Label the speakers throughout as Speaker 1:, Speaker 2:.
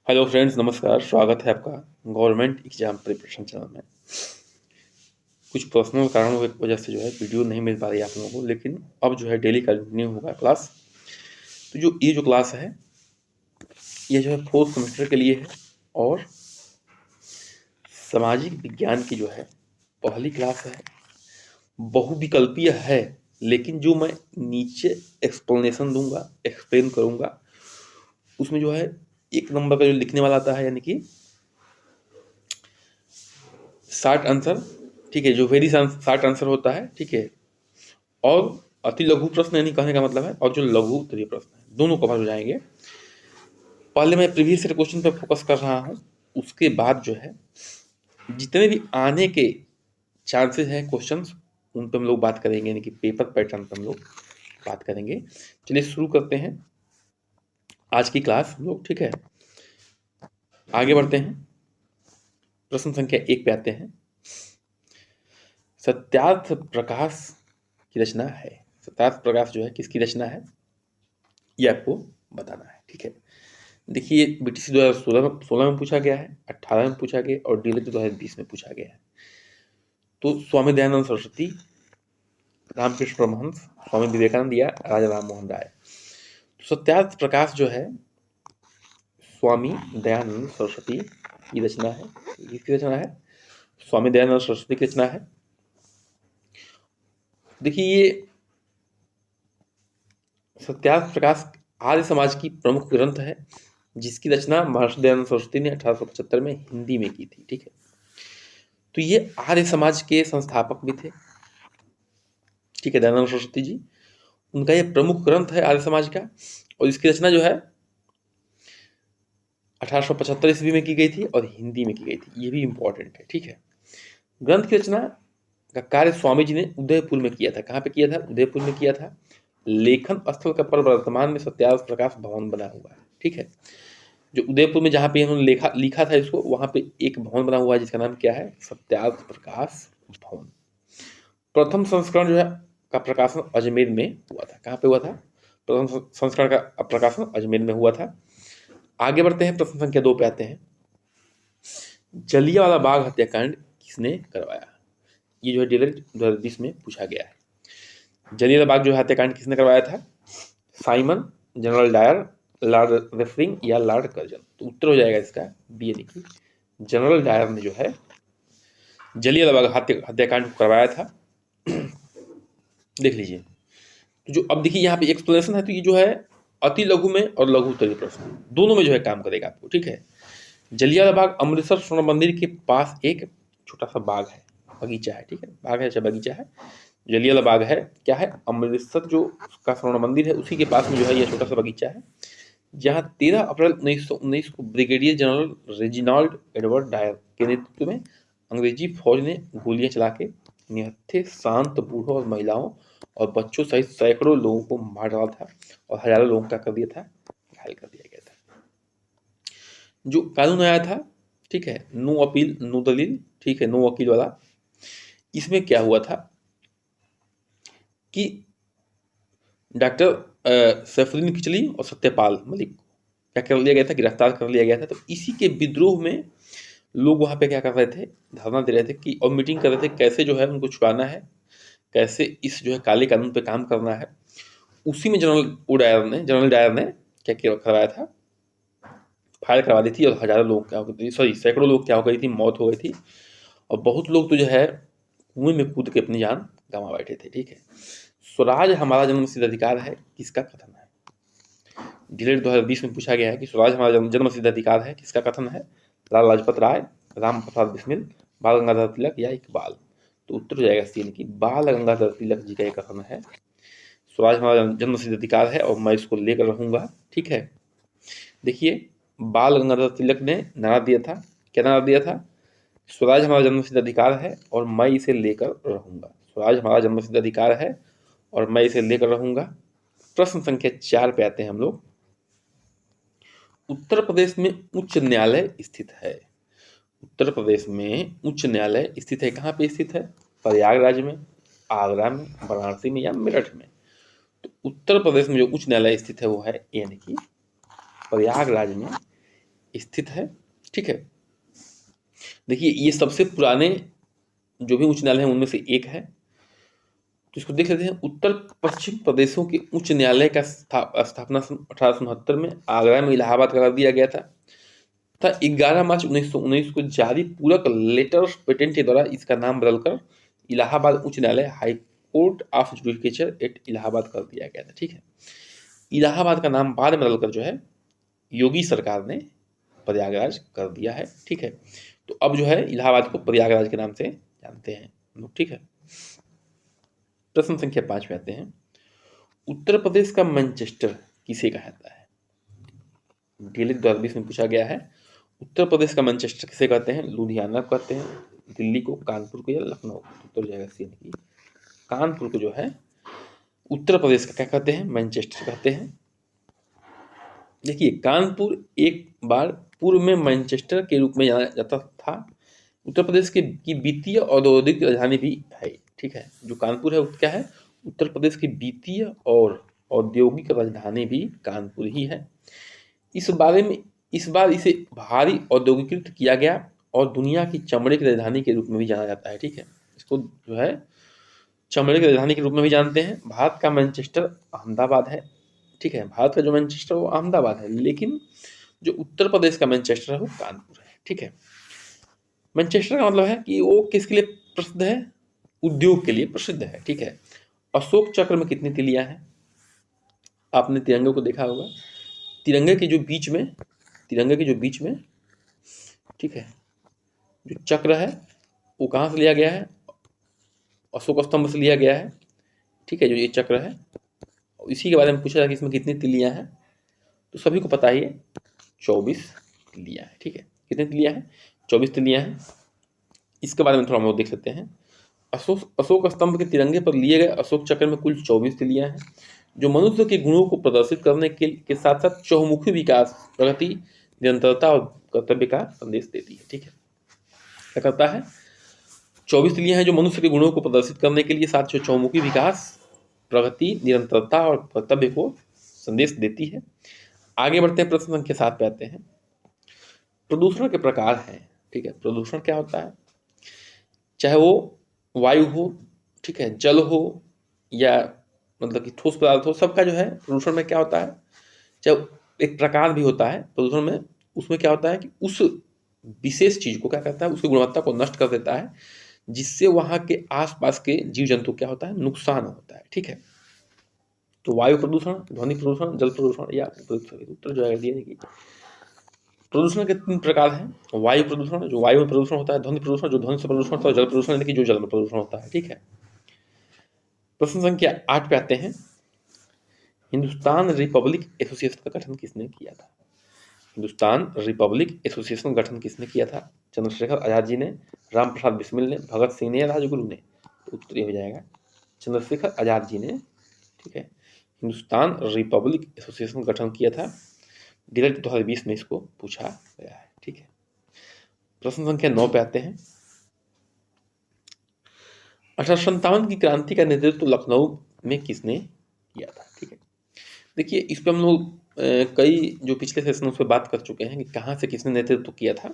Speaker 1: Hello friends, नमस्कार। स्वागत है आपका गवर्नमेंट एग्जाम प्रिपरेशन चैनल में। कुछ पर्सनल कारणों की वजह से जो है वीडियो नहीं मिल पा रही है आप लोगों को, लेकिन अब जो है डेली कंटिन्यू होगा क्लास। तो ये जो क्लास है ये जो है फोर्थ सेमेस्टर के लिए है और सामाजिक विज्ञान की जो है पहली क्लास है। बहुविकल्पीय है, लेकिन जो मैं नीचे एक्सप्लेनेशन दूंगा, एक्सप्लेन करूंगा, उसमें जो है एक नंबर का जो लिखने वाला आता है, यानी कि शार्ट आंसर, ठीक है, जो वेरी शार्ट आंसर होता है, ठीक है, और अति लघु प्रश्न, यानी कहने का मतलब है, और जो लघु उत्तरीय प्रश्न है, दोनों कवर हो जाएंगे। पहले मैं प्रीवियस ईयर क्वेश्चन पर फोकस कर रहा हूँ, उसके बाद जो है जितने भी आने के चांसेस हैं क्वेश्चंस, उन पर हम लोग बात करेंगे, यानी कि पेपर पैटर्न पर हम लोग बात करेंगे। चलिए शुरू करते हैं आज की क्लास हम लोग, ठीक है। आगे बढ़ते हैं, प्रश्न संख्या 1 पे आते हैं। सत्यार्थ प्रकाश की रचना है। सत्यार्थ प्रकाश जो है किसकी रचना है, ये आपको बताना है, ठीक है। देखिए, बीटीसी 2016 में पूछा गया है, 18 में पूछा गया और डीएलएड 2020 में पूछा गया है। तो स्वामी दयानंद सरस्वती, रामकृष्ण परमहंस, स्वामी विवेकानंद या राजा राम मोहन राय। तो सत्यार्थ प्रकाश जो है स्वामी दयानंद सरस्वती की रचना है। किसकी रचना है? स्वामी दयानंद सरस्वती की रचना है। देखिए, ये सत्यार्थ प्रकाश आर्य समाज की प्रमुख ग्रंथ है, जिसकी रचना महर्षि दयानंद सरस्वती ने 1875 में हिंदी में की थी, ठीक है। तो ये आर्य समाज के संस्थापक भी थे, ठीक है, दयानंद सरस्वती जी। उनका ये प्रमुख ग्रंथ है आर्य समाज का, और इसकी रचना जो है 1875 ईस्वी में की गई थी और हिंदी में की गई थी। ये भी इंपॉर्टेंट है, ठीक है। ग्रंथ की रचना का कार्य स्वामी जी ने उदयपुर में किया था। कहाँ पे किया था? उदयपुर में किया था। लेखन स्थल का पर वर्तमान में सत्यार्थ प्रकाश भवन बना हुआ है, ठीक है। जो उदयपुर में जहाँ पे उन्होंने लिखा था इसको, वहाँ पे एक भवन बना हुआ है जिसका नाम क्या है? सत्यार्थ प्रकाश भवन। प्रथम संस्करण जो है का प्रकाशन अजमेर में हुआ था। कहाँ पे हुआ था? प्रथम संस्करण का प्रकाशन अजमेर में हुआ था। आगे बढ़ते हैं, प्रश्न संख्या 2 पे आते हैं। जलियांवाला बाग हत्याकांड किसने करवाया? ये जो है डीएलएड 2020 में पूछा गया है। जलियांवाला बाग जो हत्याकांड किसने करवाया था? साइमन, जनरल डायर, लॉर्ड रेफरिंग या लॉर्ड कर्जन। तो उत्तर हो जाएगा इसका बी, यानी कि जनरल डायर ने जो है जलियांवाला बाग हत्याकांड करवाया था। देख लीजिए, तो जो अब देखिए यहाँ पे एक्सप्लेनेशन है, तो ये जो है अति लघु में और लघु उत्तरीय प्रश्न दोनों में जो है काम करेगा आपको, ठीक है। जलियांवाला बाग अमृतसर स्वर्ण मंदिर के पास एक छोटा सा बाग है, बगीचा है, ठीक है। बाग है, अच्छा बगीचा है। जलियांवाला बाग है, क्या है? अमृतसर जो उसका स्वर्ण मंदिर है उसी के पास में जो है यह छोटा सा बगीचा है, जहाँ 13 अप्रैल 1919 को brigadier general Reginald Edward Dyer के नेतृत्व में अंग्रेजी फौज ने गोलियां चला के निहत्थे शांत बूढ़ों और महिलाओं और बच्चों सहित सैकड़ों लोगों को मार डाला था और हजारों लोगों का कर दिया था, घायल कर दिया गया था। जो कानून आया था, ठीक है, नो अपील नो दलील, ठीक है, नो वकील वाला। इसमें क्या हुआ था कि डॉक्टर सैफुद्दीन किचली और सत्यपाल मलिक को क्या कर लिया गया था? गिरफ्तार कर लिया गया था। तो इसी के विद्रोह में लोग वहाँ पे क्या कर रहे थे? धरना दे रहे थे कि, और मीटिंग कर रहे थे, कैसे जो है उनको छुड़ाना है, कैसे इस जो है काले कानून पे काम करना है। उसी में जनरल डायर ने क्या करवाया था? फायर करवा दी थी और हजारों लोग क्या हो गई थी, सॉरी सैकड़ों लोग क्या हो गई थी? मौत हो गई थी। और बहुत लोग तो जो है कुएं में कूद के अपनी जान गंवा बैठे थे, ठीक है। स्वराज हमारा जन्मसिद्ध अधिकार है, किसका कथन है? डीएलएड 2020 में पूछा गया है कि स्वराज हमारा जन्मसिद्ध अधिकार है, किसका कथन है? लाला लाजपत राय, राम प्रसाद बिस्मिल, बाल गंगाधर तिलक या इकबाल। तो उत्तर हो जाएगा सी, यानी कि बाल गंगाधर तिलक जी का ये कथन है। स्वराज हमारा जन्मसिद्ध अधिकार है और मैं इसको लेकर रहूंगा, ठीक है। देखिए, बाल गंगाधर तिलक ने नारा दिया था, क्या नारा दिया था? स्वराज हमारा जन्मसिद्ध अधिकार है और मैं इसे लेकर रहूंगा। स्वराज हमारा जन्मसिद्ध अधिकार है और मैं इसे लेकर रहूंगा। प्रश्न संख्या 4 पे आते हैं हम लोग। उत्तर प्रदेश में उच्च न्यायालय स्थित है। उत्तर प्रदेश में उच्च न्यायालय स्थित है, कहाँ पे स्थित है? प्रयागराज में, आगरा में, वाराणसी में या मेरठ में। तो उत्तर प्रदेश में जो उच्च न्यायालय स्थित है वो है, यानी कि प्रयागराज में स्थित है। ठीक है, देखिए ये सबसे पुराने जो भी उच्च न्यायालय हैं उनमें से एक है। तो इसको देख लेते हैं। उत्तर पश्चिम प्रदेशों के उच्च न्यायालय का स्थापना सन 1869 में आगरा में इलाहाबाद का कर दिया गया था। 11 मार्च 1919 को जारी पूरक लेटर ऑफ पेटेंट के द्वारा इसका नाम बदलकर इलाहाबाद उच्च न्यायालय High Court of judicature at Allahabad कर दिया गया था। ठीक है, इलाहाबाद का नाम बाद में बदलकर जो है योगी सरकार ने प्रयागराज कर दिया है। ठीक है, तो अब जो है इलाहाबाद को प्रयागराज के नाम से जानते हैं लोग। ठीक है, प्रश्न संख्या 5 में आते हैं। उत्तर प्रदेश का मैनचेस्टर किसे कहा जाता है? डीएलएड 2020 में पूछा गया है। उत्तर प्रदेश का मैनचेस्टर किसे कहते हैं? लुधियाना को कहते हैं, दिल्ली को, कानपुर को या लखनऊ? उत्तर जाएगा सी यानी कि कानपुर को जो है उत्तर प्रदेश का क्या कहते हैं? मैनचेस्टर कहते हैं। देखिए कानपुर एक बार पूर्व में मैनचेस्टर के रूप में जाना जाता था। उत्तर प्रदेश की वित्तीय औद्योगिक राजधानी भी है। ठीक है, जो कानपुर है वो क्या है? उत्तर प्रदेश की वित्तीय और औद्योगिक राजधानी भी कानपुर ही है। इस बार इसे भारी औद्योगिकीकृत किया गया और दुनिया की चमड़े की राजधानी के रूप में भी जाना जाता है। ठीक है, इसको जो है चमड़े की राजधानी के रूप में भी जानते हैं। भारत का मैनचेस्टर अहमदाबाद है। ठीक है, भारत का जो मैनचेस्टर वो अहमदाबाद है, लेकिन जो उत्तर प्रदेश का मैनचेस्टर है वो कानपुर है। ठीक है, मैनचेस्टर का मतलब है कि वो किसके लिए प्रसिद्ध है? उद्योग के लिए प्रसिद्ध है। ठीक है, अशोक चक्र में कितनी तिलियां हैं? आपने तिरंगे को देखा होगा। तिरंगे के जो बीच में ठीक है जो चक्र है वो कहाँ से लिया गया है? अशोक स्तंभ से लिया गया है। ठीक है, जो ये चक्र है इसी के बारे में पूछा था कि इसमें कितनी तिलियां हैं, तो सभी को पता ही है 24 तिलियां हैं। ठीक है, कितनी तिलियां हैं? 24 तिलियां हैं। इसके बारे में थोड़ा हम लोग देख सकते हैं। अशोक स्तंभ के तिरंगे पर लिए गए अशोक चक्र में कुल 24 तिलियां हैं, जो मनुष्य के गुणों को प्रदर्शित करने के साथ साथ चहुमुखी विकास, प्रगति, निरंतरता और कर्तव्य का संदेश देती है। ठीक है, क्या करता है? 24 तिलियां हैं जो मनुष्य के गुणों को प्रदर्शित करने के लिए साथ चहुमुखी विकास, प्रगति, निरंतरता और कर्तव्य को संदेश देती है। आगे बढ़ते हैं, प्रश्न संख्या 7 पे आते हैं। प्रदूषण के प्रकार हैं। ठीक है, प्रदूषण क्या होता है? चाहे वो वायु हो, ठीक है, जल हो या मतलब कि ठोस पदार्थ हो, सबका जो है प्रदूषण में क्या होता है? चाहे एक प्रकार भी होता है प्रदूषण में, उसमें क्या होता है कि उस विशेष चीज को क्या करता है? उसकी गुणवत्ता को नष्ट कर देता है, जिससे वहां के आसपास के जीव जंतु क्या होता है? नुकसान होता है। ठीक है, तो वायु प्रदूषण, ध्वनि प्रदूषण, जल प्रदूषण या उत्तर जो है दिया कि प्रदूषण के 3 प्रकार हैं। वायु प्रदूषण, जो वायु में प्रदूषण होता है, ध्वनि प्रदूषण, जो ध्वनि से प्रदूषण होता है, जल प्रदूषण यानी कि जो जल में प्रदूषण होता है। ठीक है, प्रश्न संख्या 8 पे आते हैं। हिंदुस्तान रिपब्लिक एसोसिएशन का गठन किसने किया था? हिंदुस्तान रिपब्लिक एसोसिएशन का गठन किसने किया था? चंद्रशेखर आजाद जी ने, राम प्रसाद बिस्मिल ने, भगत सिंह ने या राजगुरु ने? तो उत्तर हो जाएगा चंद्रशेखर आजाद जी ने। ठीक है, हिंदुस्तान रिपब्लिक एसोसिएशन का गठन किया था। डीएलएड 2020 में इसको पूछा गया है। ठीक है, प्रश्न संख्या 9 पे आते हैं। 1857 की क्रांति का नेतृत्व लखनऊ में किसने किया था? ठीक है, देखिए इस पर हम लोग कई जो पिछले सेशन उस पर बात कर चुके हैं कि कहाँ से किसने नेतृत्व किया था।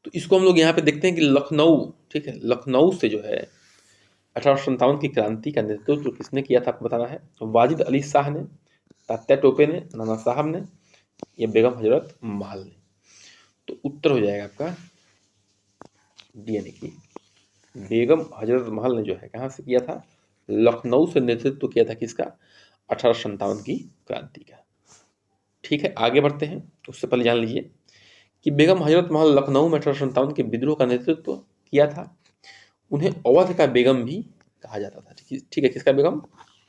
Speaker 1: तो इसको हम लोग यहाँ पे देखते हैं कि लखनऊ, ठीक है, लखनऊ से जो है 1857 की क्रांति का नेतृत्व किसने किया था आपको बताना है। वाजिद अली शाह ने, तात्या टोपे ने, नाना साहब ने या बेगम हजरत महल ने? तो उत्तर हो जाएगा आपका डी यानी कि बेगम हजरत महल ने जो है कहाँ से किया था? लखनऊ से नेतृत्व किया था किसका? 1857 की क्रांति का। ठीक है, आगे बढ़ते हैं। उससे पहले जान लीजिए कि बेगम हजरत महल लखनऊ में 1857 के विद्रोह का नेतृत्व किया था। उन्हें अवध का बेगम भी कहा जाता था। ठीक है, किसका बेगम?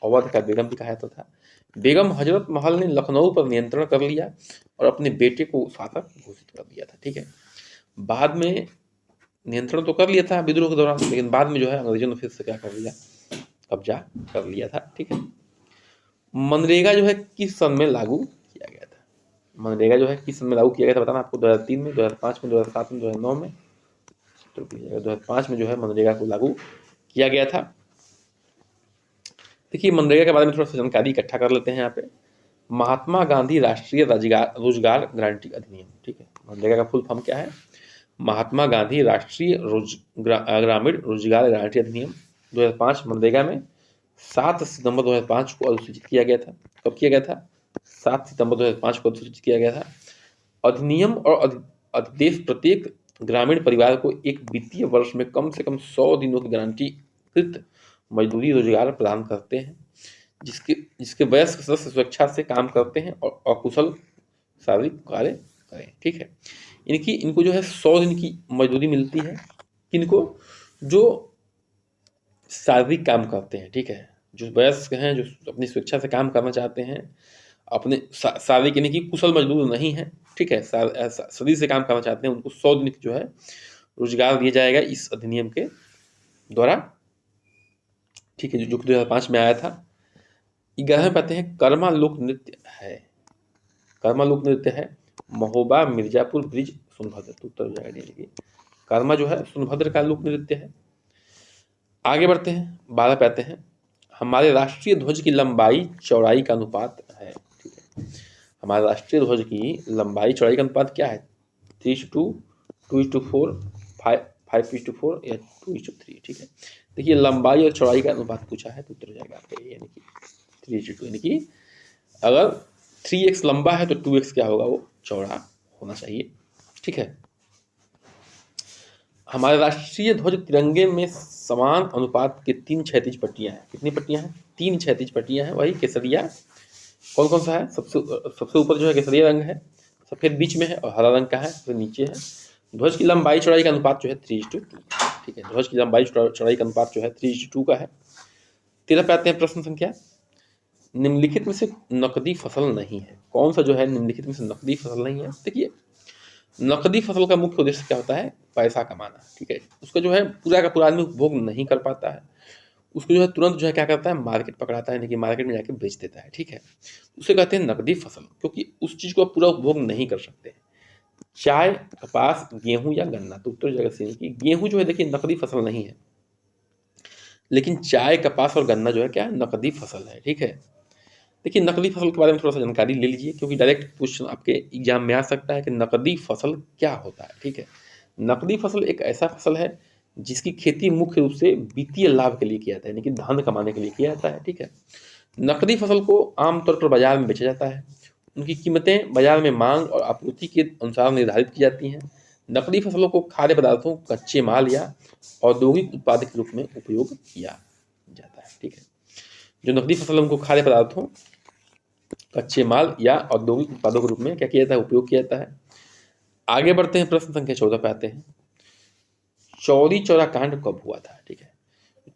Speaker 1: अवध का बेगम भी कहा जाता था। बेगम हजरत महल ने लखनऊ पर नियंत्रण कर लिया और अपने बेटे को शासक घोषित कर दिया था। ठीक है, बाद में नियंत्रण तो कर लिया था विद्रोह के दौरान, लेकिन बाद में जो है अंग्रेजों ने फिर से क्या कर लिया? कब्जा कर लिया था। ठीक है, मनरेगा जो है किस सन में लागू किया गया था? मनरेगा जो है किस सन में लागू किया गया था बताना आपको। 2003 में, 2005 में, 2007 में, 2009 में? तो 2005 में जो है मनरेगा को लागू किया गया था। देखिए मनरेगा के बारे में थोड़ा सा जानकारी इकट्ठा कर लेते हैं यहाँ पे। महात्मा गांधी राष्ट्रीय रोजगार रोजगार गारंटी अधिनियम, ठीक है। मनरेगा का फुल फॉर्म क्या है? महात्मा गांधी राष्ट्रीय ग्रामीण रोजगार गारंटी अधिनियम 2005 मनरेगा में 7 सितंबर 2005 को अधिसूचित किया गया था। कब किया गया था? 7 सितंबर 2005 को अधिसूचित किया गया था। अधिनियम और अध्यादेश प्रत्येक ग्रामीण परिवार को एक वित्तीय वर्ष में कम से कम 100 दिनों की गारंटीकृत मजदूरी रोजगार प्रदान करते हैं, जिसके वयस्क सदस्य स्वेच्छा से काम करते हैं और अकुशल शारीरिक कार्य करें, ठीक है। इनको जो है 100 दिन की मजदूरी मिलती है। किनको? जो शारीरिक काम करते हैं, ठीक है, जो वयस्क हैं, जो अपनी स्वेच्छा से काम करना चाहते हैं, अपने शारीरिक यानी कि कुशल मजदूर नहीं है, ठीक है, शरीर से काम करना चाहते हैं, उनको 100 दिन जो है रोजगार दिया जाएगा इस अधिनियम के द्वारा, ठीक है, जो 2005 में आया था। 11 में पाते हैं कर्मा लोक नृत्य है। कर्मा लोक नृत्य है महोबा मिर्जापुर ब्रिज सोनभद्र, तो उत्तर हो जाएगा। कर्मा जो है सोनभद्र का लोक नृत्य है। आगे बढ़ते हैं, 12 पे आते हैं, हमारे राष्ट्रीय ध्वज की लंबाई चौड़ाई का अनुपात है, ठीक है। हमारे राष्ट्रीय ध्वज की लंबाई चौड़ाई का अनुपात क्या है? 3:2, 2:4, 5:4 या 2:3, ठीक है। देखिए लंबाई और चौड़ाई का अनुपात पूछा है तो उत्तर हो जाएगा आपका यानी कि 3:2, यानी कि अगर 3x लंबा है तो 2x क्या होगा? वो चौड़ा होना चाहिए, ठीक है। हमारे राष्ट्रीय ध्वज तिरंगे में समान अनुपात के 3 क्षैतिज पट्टियां हैं। कितनी पट्टियां हैं? 3 क्षैतिज पट्टियां हैं। वही केसरिया, कौन कौन सा है? सबसे ऊपर जो है केसरिया रंग है, सफेद बीच में है और हरा रंग का है फिर नीचे है। ध्वज की लंबाई चौड़ाई का अनुपात जो है 3:2, ठीक है। ध्वज की लंबाई चौड़ाई का अनुपात जो है 3:2 का है। 13 पे आते हैं, प्रश्न संख्या, निम्नलिखित में से नकदी फसल नहीं है। कौन सा जो है निम्नलिखित में से नकदी फसल नहीं है? देखिए नकदी फसल का मुख्य उद्देश्य क्या होता है? पैसा कमाना, ठीक है। उसका जो है पूरा का पूरा आदमी उपभोग नहीं कर पाता है, उसको जो है तुरंत जो है क्या करता है? मार्केट पकड़ाता है, यानी कि मार्केट में जाके बेच देता है, ठीक है। उसे कहते हैं नकदी फसल, क्योंकि उस चीज़ को पूरा उपभोग नहीं कर सकते। चाय, कपास, गेहूं या गन्ना, तो उत्तर जगह से कि गेहूं जो है देखिए नकदी फसल नहीं है, लेकिन चाय, कपास और गन्ना जो है क्या है? नकदी फसल है, ठीक है। देखिए नकदी फसल के बारे में थोड़ा सा जानकारी ले लीजिए, क्योंकि डायरेक्ट क्वेश्चन आपके एग्जाम में आ सकता है कि नकदी फसल क्या होता है, ठीक है। नकदी फसल एक ऐसा फसल है जिसकी खेती मुख्य रूप से वित्तीय लाभ के लिए किया जाता है, यानी कि धन कमाने के लिए किया जाता है, ठीक है। नकदी फसल को आमतौर पर बाजार में बेचा जाता है। उनकी कीमतें बाजार में मांग और आपूर्ति के अनुसार निर्धारित की जाती हैं। नकदी फसलों को खाद्य पदार्थों, कच्चे माल या औद्योगिक उत्पाद के रूप में उपयोग किया जाता है, ठीक है। जो नकदी फसल उनको खाद्य पदार्थों, कच्चे माल या औद्योगिक उत्पादों के रूप में क्या किया जाता है? उपयोग किया जाता है। आगे बढ़ते हैं, प्रश्न संख्या 14 पे आते हैं, चौरी चौरा कांड कब हुआ था, ठीक है।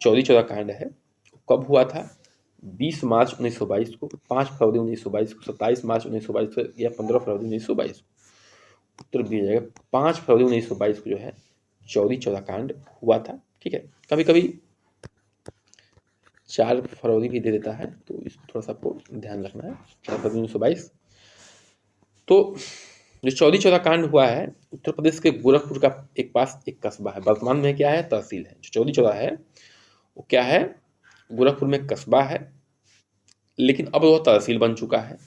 Speaker 1: चौरी चौरा कांड है कब हुआ था? 20 मार्च 1922 को, 5 फरवरी 1922 को, 27 मार्च 1922 को या 15 फरवरी 1922 को। उत्तर दिया जाएगा 5 फरवरी 1922 को जो है चौरी चौरा कांड हुआ था, ठीक है। कभी कभी 4 फरवरी भी दे देता है, तो इसको थोड़ा सा आपको ध्यान रखना है। 4 फरवरी 1922। तो जो चौरी चौरा कांड हुआ है उत्तर प्रदेश के गोरखपुर का पास एक कस्बा है, वर्तमान में क्या है? तहसील है। जो चौरी चौरा है वो क्या है? गोरखपुर में कस्बा है, लेकिन अब वह तहसील बन चुका है,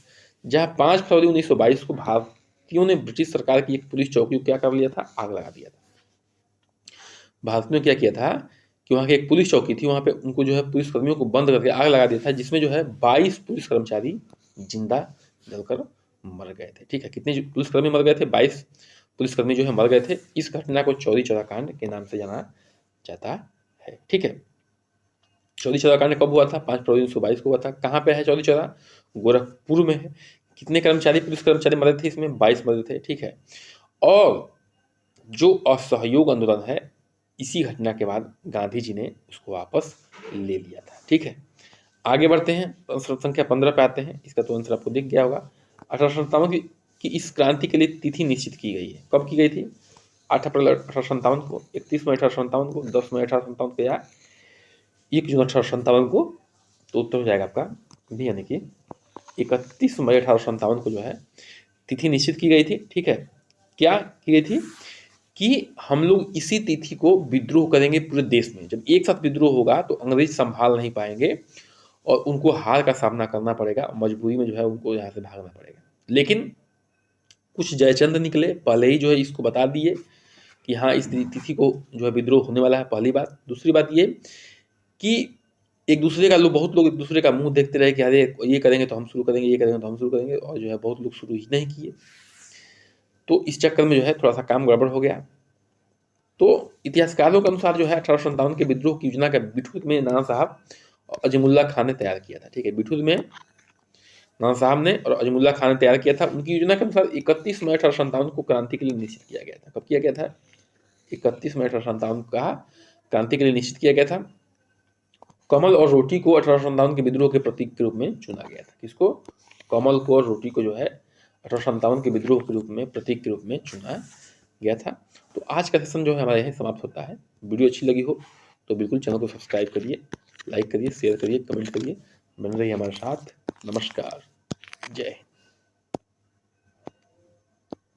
Speaker 1: जहाँ 5 फरवरी 1922 को भारतीयों ने ब्रिटिश सरकार की एक पुलिस चौकी को क्या कर लिया था? आग लगा दिया था। भारतीयों ने क्या किया था कि वहाँ की एक पुलिस चौकी थी, वहाँ पे उनको जो है पुलिस कर्मियों को बंद करके आग लगा दिया था, जिसमें जो है 22 पुलिस कर्मचारी जिंदा जलकर मर गए थे, ठीक है। कितने पुलिसकर्मी मर गए थे? 22 पुलिसकर्मी जो है मर गए थे। इस घटना को चौरी चौरा कांड के नाम से जाना जाता है, ठीक है। चौरी चौरा कांड कब हुआ था? 5 फरवरी 1922 को हुआ था। कहाँ पे है चौरी चौरा? गोरखपुर में है। कितने कर्मचारी, पुलिस कर्मचारी मरे थे इसमें? 22 मरे थे, ठीक है। और जो असहयोग आंदोलन है, इसी घटना के बाद गांधी जी ने उसको वापस ले लिया था, ठीक है। आगे बढ़ते हैं, प्रश्न संख्या 15 पे आते हैं। इसका तो आंसर आपको दिख गया होगा। 1857 की इस क्रांति के लिए तिथि निश्चित की गई है। कब की गई थी? 8 अप्रैल 1857 को, 31 मई 1857 को, 10 मई 1857 को या 1 जून 1857 को। तो उत्तर हो जाएगा आपका भी, यानी कि 31 मई 1857 को जो है तिथि निश्चित की गई थी, ठीक है। क्या की गई थी कि हम लोग इसी तिथि को विद्रोह करेंगे पूरे देश में। जब एक साथ विद्रोह होगा तो अंग्रेज संभाल नहीं पाएंगे और उनको हार का सामना करना पड़ेगा, मजबूरी में जो है उनको यहाँ से भागना पड़ेगा। लेकिन कुछ जयचंद निकले, पहले ही जो है इसको बता दिए कि हाँ इस तिथि को जो है विद्रोह होने वाला है, पहली बात। दूसरी बात ये कि एक दूसरे का लोग बहुत लोग एक दूसरे का मुंह देखते रहे कि अरे ये करेंगे तो हम शुरू करेंगे, ये करेंगे तो हम शुरू करेंगे, और जो है बहुत लोग शुरू ही नहीं किए। तो इस चक्कर में जो है थोड़ा सा काम गड़बड़ हो गया। तो इतिहासकारों के अनुसार जो है 1857 के विद्रोह की योजना का बिठूर में नाना साहब और अजीमुल्ला खान ने तैयार किया था। ठीक है, बिठूर में नाना साहब ने और अजीमुल्ला खान ने तैयार किया था। उनकी योजना के अनुसार 31 मई 1857 को क्रांति के लिए निश्चित किया गया था। कब किया गया था? 31 मई 1857 को कहा क्रांति के लिए निश्चित किया गया था। कमल और रोटी को 1857 के विद्रोह के प्रतीक के रूप में चुना गया था। किसको? कमल को और रोटी को जो है 1857 के विद्रोह के रूप में, प्रतीक के रूप में चुना गया था। तो आज का सेशन जो है हमारे यहाँ समाप्त होता है। वीडियो अच्छी लगी हो तो बिल्कुल चैनल को सब्सक्राइब करिए, लाइक करिए, शेयर करिए, कमेंट करिए, बन रहिए हमारे साथ। नमस्कार, जय हिंद।